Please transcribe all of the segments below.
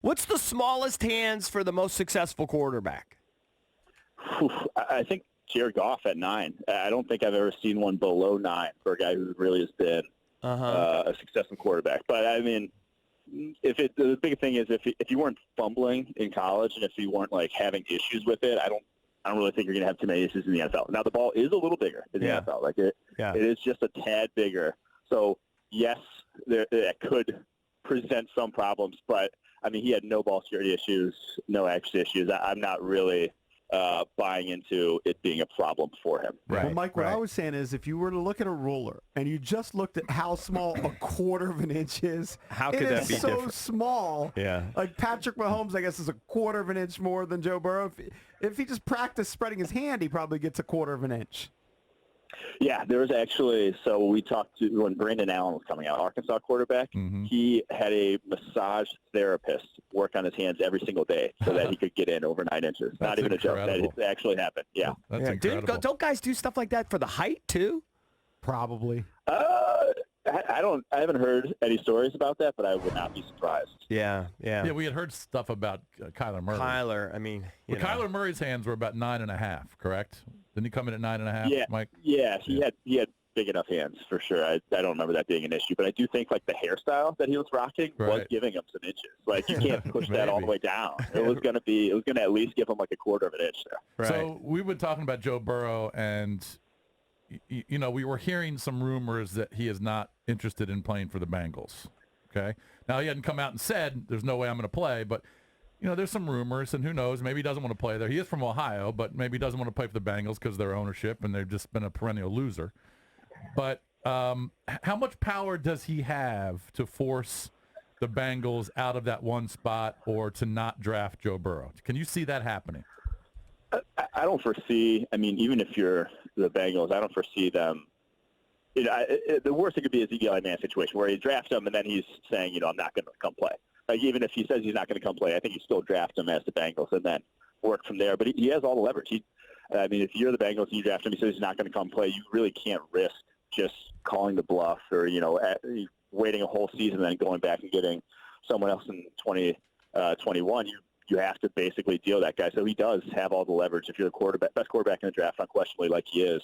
What's the smallest hands for the most successful quarterback? I think Jared Goff at 9. I don't think I've ever seen one below 9 for a guy who really has been a successful quarterback. But, I mean, the big thing is if you weren't fumbling in college and if you weren't, like, having issues with it, I don't really think you're going to have too many issues in the NFL. Now, the ball is a little bigger in the NFL. Like it is just a tad bigger. So, yes, that could present some problems. But, I mean, he had no ball security issues, no accuracy issues. I'm not really buying into it being a problem for him. Right. Well, Mike, what I was saying is if you were to look at a ruler and you just looked at how small a quarter of an inch is, how could that be so different? Small. Yeah. Like Patrick Mahomes, I guess, is a quarter of an inch more than Joe Burrow. If he just practiced spreading his hand, he probably gets a quarter of an inch. Yeah, there was actually, so we talked to when Brandon Allen was coming out, Arkansas quarterback, he had a massage therapist work on his hands every single day so that he could get in over 9 inches. Not even incredible. a joke. That actually happened. Yeah. That's incredible. Don't guys do stuff like that for the height, too? Probably. I haven't heard any stories about that, but I would not be surprised. Yeah. Yeah, we had heard stuff about Kyler Murray. Kyler Murray's hands were about 9.5, correct? Didn't he come in at 9.5, yeah, Mike? Yeah, he had big enough hands for sure. I don't remember that being an issue, but I do think like the hairstyle that he was rocking was giving him some inches. Like you can't push that all the way down. It was gonna at least give him like a quarter of an inch there. Right. So we've been talking about Joe Burrow, and we were hearing some rumors that he is not interested in playing for the Bengals. Okay, now he hadn't come out and said there's no way I'm going to play, but there's some rumors, and who knows? Maybe he doesn't want to play there. He is from Ohio, but maybe he doesn't want to play for the Bengals because of their ownership, and they've just been a perennial loser. But how much power does he have to force the Bengals out of that one spot or to not draft Joe Burrow? Can you see that happening? I don't foresee. I mean, even if you're the Bengals, I don't foresee them. The worst it could be is the Eli Manning situation where you draft him and then he's saying, I'm not going to come play. Like even if he says he's not going to come play, I think you still draft him as the Bengals and then work from there. But he has all the leverage. If you're the Bengals and you draft him, he says he's not going to come play. You really can't risk just calling the bluff or waiting a whole season and then going back and getting someone else in 2021. You have to basically deal that guy. So he does have all the leverage. If you're the best quarterback in the draft, unquestionably like he is,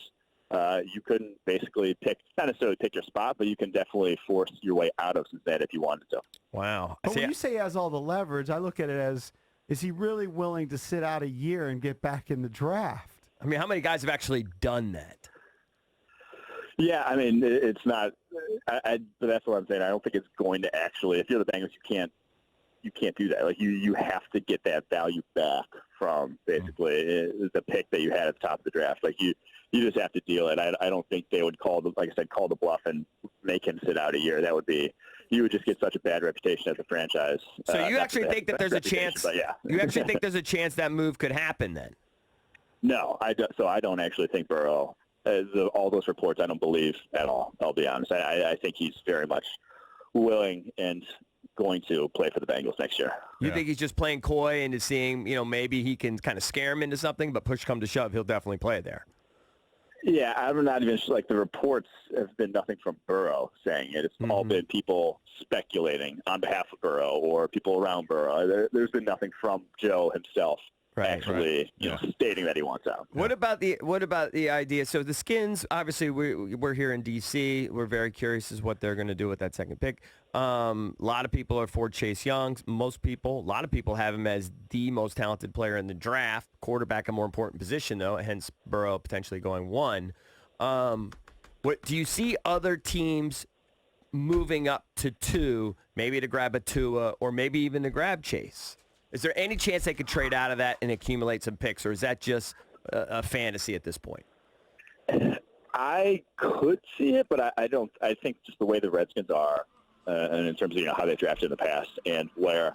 you couldn't basically not necessarily pick your spot, but you can definitely force your way out of Cincinnati if you wanted to. Wow. But when you say he has all the leverage, I look at it as, is he really willing to sit out a year and get back in the draft? I mean, how many guys have actually done that? Yeah, I mean, it's not. But that's what I'm saying. I don't think it's going to actually. If you're the Bengals, you can't do that. Like you have to get that value back from basically the pick that you had at the top of the draft. Like you just have to deal it. I don't think they would call the bluff and make him sit out a year. That would be. You would just get such a bad reputation as a franchise. So you actually think that there's a chance? Yeah. You actually think there's a chance that move could happen then? No, I don't actually think Burrow. All those reports, I don't believe at all. I'll be honest. I think he's very much willing and going to play for the Bengals next year. You think he's just playing coy and just seeing, maybe he can kind of scare him into something, but push come to shove, he'll definitely play there. Yeah, I'm not even sure. Like the reports have been nothing from Burrow saying it. It's all been people speculating on behalf of Burrow or people around Burrow. There's been nothing from Joe himself. Actually, stating that he wants out. What about the idea? So the Skins, obviously, we're here in D.C. We're very curious as what they're going to do with that second pick. A lot of people are for Chase Young. A lot of people have him as the most talented player in the draft. Quarterback, a more important position, though, hence Burrow potentially going 1. What do you see other teams moving up to 2, maybe to grab a Tua or maybe even to grab Chase? Is there any chance they could trade out of that and accumulate some picks, or is that just a fantasy at this point? I could see it, but I don't. I think just the way the Redskins are, and in terms of how they drafted in the past, and where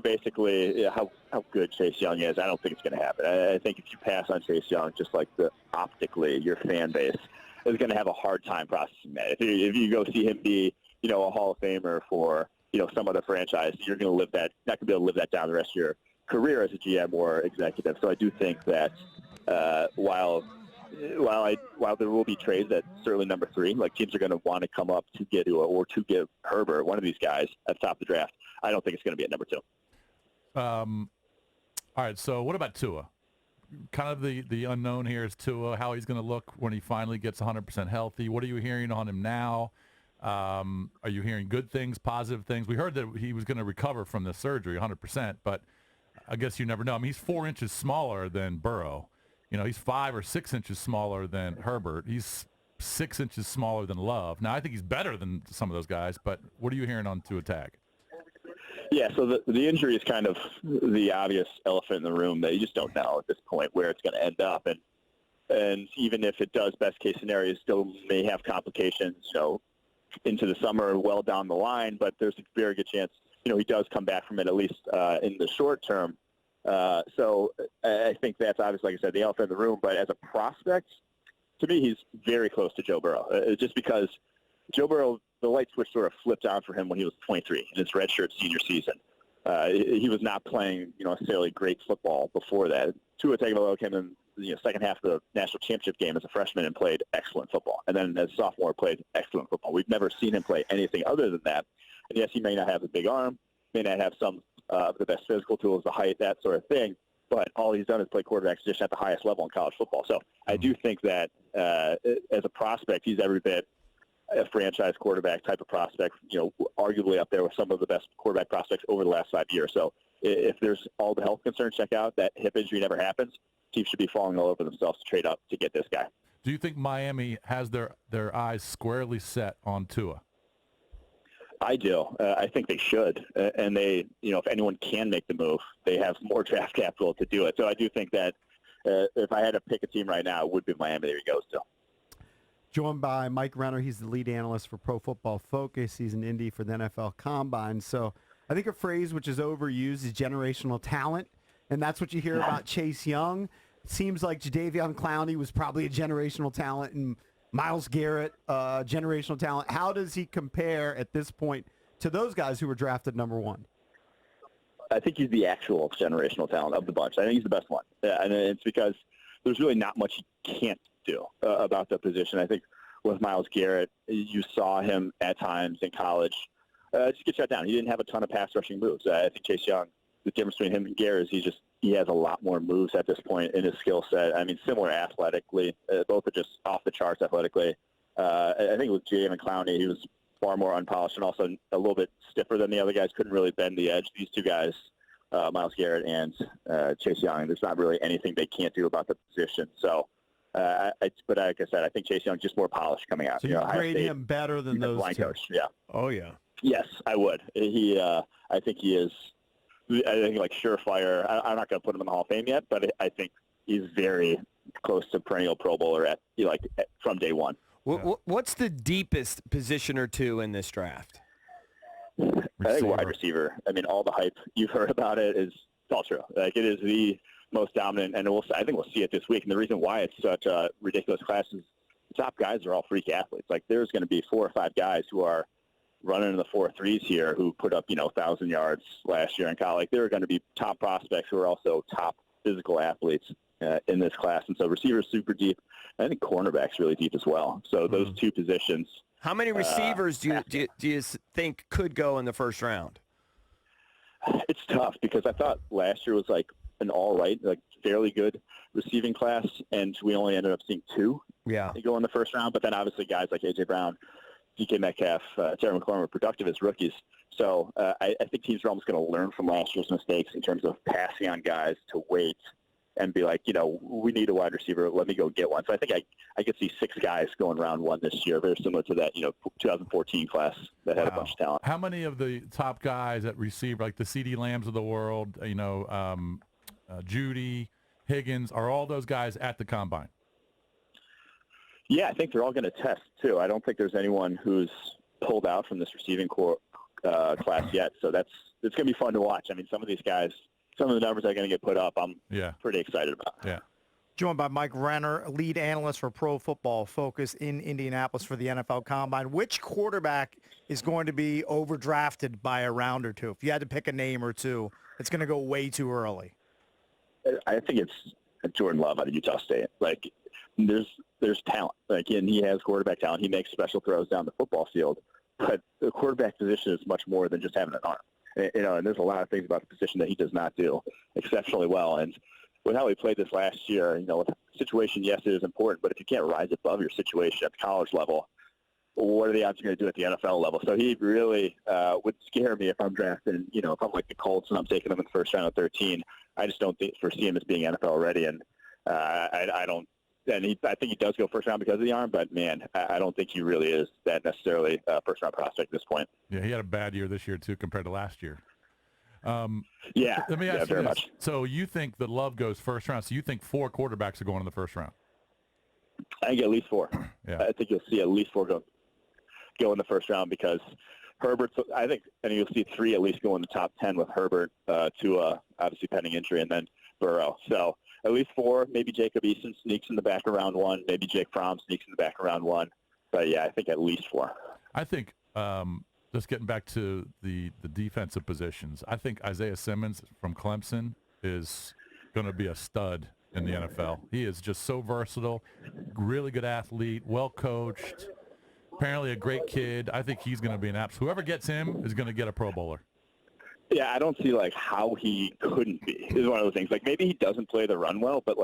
basically how good Chase Young is, I don't think it's going to happen. I think if you pass on Chase Young, just like optically, your fan base is going to have a hard time processing that. If you go see him be, a Hall of Famer for some other franchise, you're going to not going to be able to live that down the rest of your career as a GM or executive. So I do think that while there will be trades at certainly number 3, like teams are going to want to come up to get Herbert, one of these guys at the top of the draft, I don't think it's going to be at number 2. All right, so what about Tua? Kind of the unknown here is Tua, how he's going to look when he finally gets 100% healthy. What are you hearing on him now? Are you hearing good things, positive things? We heard that he was going to recover from the surgery 100%, but I guess you never know. I mean, he's 4 inches smaller than Burrow. You know, he's 5 or 6 inches smaller than Herbert. He's 6 inches smaller than Love. Now, I think he's better than some of those guys, but what are you hearing on Tua Tag? Yeah, so the injury is kind of the obvious elephant in the room that you just don't know at this point where it's going to end up. And even if it does, best case scenario, it still may have complications, into the summer, well down the line. But there's a very good chance, he does come back from it at least in the short term. So I think that's obviously, like I said, the elephant in the room. But as a prospect, to me, he's very close to Joe Burrow. Just because Joe Burrow, the light switch sort of flipped on for him when he was 23 in his redshirt senior season. He was not playing, necessarily great football before that. Tua Tagovailoa came in the second half of the national championship game as a freshman and played excellent football. And then as a sophomore played excellent football. We've never seen him play anything other than that. And yes, he may not have a big arm, may not have some of the best physical tools, the height, that sort of thing. But all he's done is play quarterback position at the highest level in college football. So I do think that as a prospect, he's every bit a franchise quarterback type of prospect, arguably up there with some of the best quarterback prospects over the last 5 years. So if there's all the health concerns check out, that hip injury never happens, teams should be falling all over themselves to trade up to get this guy. Do you think Miami has their eyes squarely set on Tua? I do. I think they should. And they, if anyone can make the move, they have more draft capital to do it. So I do think that if I had to pick a team right now, it would be Miami. There he goes still. Joined by Mike Renner. He's the lead analyst for Pro Football Focus. He's in Indy for the NFL Combine. So I think a phrase which is overused is generational talent, and that's what you hear about Chase Young. It seems like Jadeveon Clowney was probably a generational talent, and Myles Garrett, generational talent. How does he compare at this point to those guys who were drafted number one? I think he's the actual generational talent of the bunch. I think he's the best one. And it's because there's really not much he can't do about the position. I think with Myles Garrett, you saw him at times in college just get shut down. He didn't have a ton of pass rushing moves. I think Chase Young, the difference between him and Garrett is he has a lot more moves at this point in his skill set. I mean, similar athletically. Both are just off the charts athletically. I think with Jadeveon Clowney, he was far more unpolished and also a little bit stiffer than the other guys. Couldn't really bend the edge. These two guys, Myles Garrett and Chase Young, there's not really anything they can't do about the position. So, but like I said, I think Chase Young's just more polished coming out. So you grade him better than those two? Coach. Yeah. Oh, yeah. Yes, I would. I think he is. I think like surefire. I'm not going to put him in the Hall of Fame yet, but I think he's very close to perennial Pro Bowler from day one. What's the deepest position or two in this draft? I think wide receiver. I mean, all the hype you've heard about it is all true. Like it is the most dominant, and I think we'll see it this week. And the reason why it's such a ridiculous class is the top guys are all freak athletes. Like there's going to be 4 or 5 guys who are running in the 4.3s here who put up 1,000 yards last year in college. Like, there are going to be top prospects who are also top physical athletes in this class. And so receivers super deep. I think cornerback's really deep as well. So those two positions. How many receivers do you think could go in the first round? It's tough because I thought last year was like an all right, like fairly good receiving class, and we only ended up seeing 2 go in the first round. But then obviously guys like A.J. Brown, DK Metcalf, Terry McLaurin were productive as rookies. So I think teams are almost going to learn from last year's mistakes in terms of passing on guys to wait and be like, we need a wide receiver. Let me go get one. So I think I could see 6 guys going round 1 this year, very similar to that 2014 class that had a bunch of talent. How many of the top guys at receiver, like the CeeDee Lambs of the world, Judy, Higgins, are all those guys at the Combine? Yeah, I think they're all going to test, too. I don't think there's anyone who's pulled out from this receiving core class yet. So it's going to be fun to watch. I mean, some of these guys, some of the numbers that are going to get put up, I'm pretty excited about. Yeah. Joined by Mike Renner, lead analyst for Pro Football Focus in Indianapolis for the NFL Combine. Which quarterback is going to be overdrafted by a round or two? If you had to pick a name or two, it's going to go way too early. I think it's Jordan Love out of Utah State. Like, there's talent. Like, and he has quarterback talent. He makes special throws down the football field. But the quarterback position is much more than just having an arm. And there's a lot of things about the position that he does not do exceptionally well. And with how he played this last year, situation, yes, it is important, but if you can't rise above your situation at the college level, what are the odds you're going to do at the NFL level? So he really would scare me if I'm drafting, if I'm like the Colts and I'm taking him in the first round of 13. I just don't foresee him as being NFL ready. And I think he does go first round because of the arm, but man, I don't think he really is that necessarily first round prospect at this point. Yeah, he had a bad year this year too compared to last year. Let me ask you very this. much. So you think that Love goes first round? So you think 4 quarterbacks are going in the first round? I think at least 4. Yeah. I think you'll see at least 4 go in the first round because Herbert's. I think you'll see 3 at least go in the top 10 with Herbert, Tua, obviously pending injury, and then Burrow. So at least 4. Maybe Jacob Eason sneaks in the back of round 1. Maybe Jake Fromm sneaks in the back of round 1. But yeah, I think at least 4. I think just getting back to the defensive positions, I think Isaiah Simmons from Clemson is going to be a stud in the NFL. He is just so versatile, really good athlete, well coached. Apparently a great kid. I think he's going to be an absolute. Whoever gets him is going to get a Pro Bowler. Yeah, I don't see how he couldn't be. Is one of those things. Maybe he doesn't play the run well, but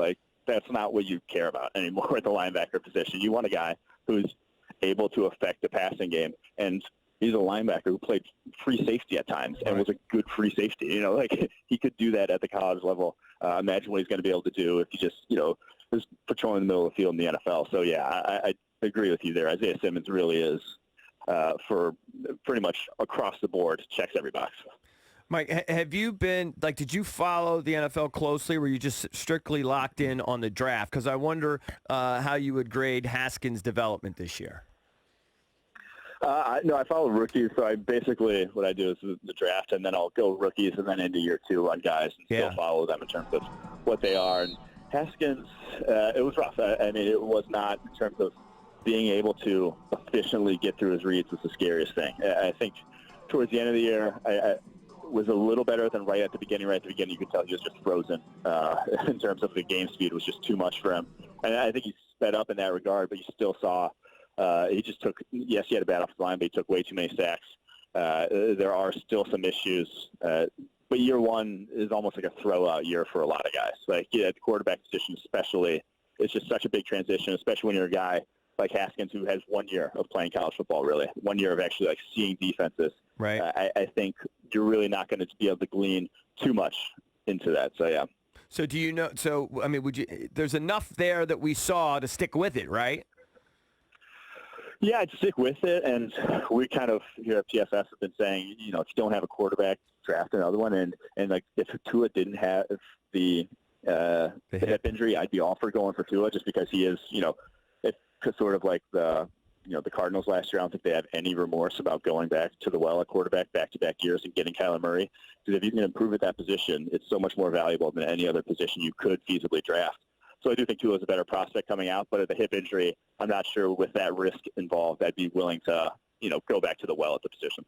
that's not what you care about anymore at the linebacker position. You want a guy who's able to affect the passing game, and he's a linebacker who played free safety at times and was a good free safety. He could do that at the college level. Imagine what he's going to be able to do if he just is patrolling the middle of the field in the NFL. So yeah, I agree with you there. Isaiah Simmons really is, for pretty much across the board, checks every box. Mike, have you been, did you follow the NFL closely? Or were you just strictly locked in on the draft? Because I wonder how you would grade Haskins' development this year. No, I follow rookies. So what I do is the draft, and then I'll go rookies and then into year 2 on guys and still follow them in terms of what they are. And Haskins, it was rough. It was not in terms of being able to efficiently get through his reads was the scariest thing. I think towards the end of the year, I was a little better than right at the beginning. Right at the beginning, you could tell he was just frozen in terms of the game speed was just too much for him. And I think he sped up in that regard, but you still saw he just took, yes, he had a bad offensive line, but he took way too many sacks. There are still some issues. But year 1 is almost like a throw-out year for a lot of guys. At the quarterback position especially, it's just such a big transition, especially when you're a guy like Haskins who has 1 year of playing college football, really. 1 year of actually seeing defenses. Right. I think you're really not going to be able to glean too much into that. So, yeah. So do you know – would you – there's enough there that we saw to stick with it, right? Yeah, I'd stick with it, and we kind of here at PFF have been saying, if you don't have a quarterback, draft another one, and if Tua didn't have the hip injury, I'd be all for going for Tua just because he is, it's sort of like the Cardinals last year. I don't think they have any remorse about going back to the well at quarterback back-to-back years and getting Kyler Murray, because if you can improve at that position, it's so much more valuable than any other position you could feasibly draft. So I do think Tua is a better prospect coming out, but at the hip injury, I'm not sure with that risk involved I'd be willing to, go back to the well at the position.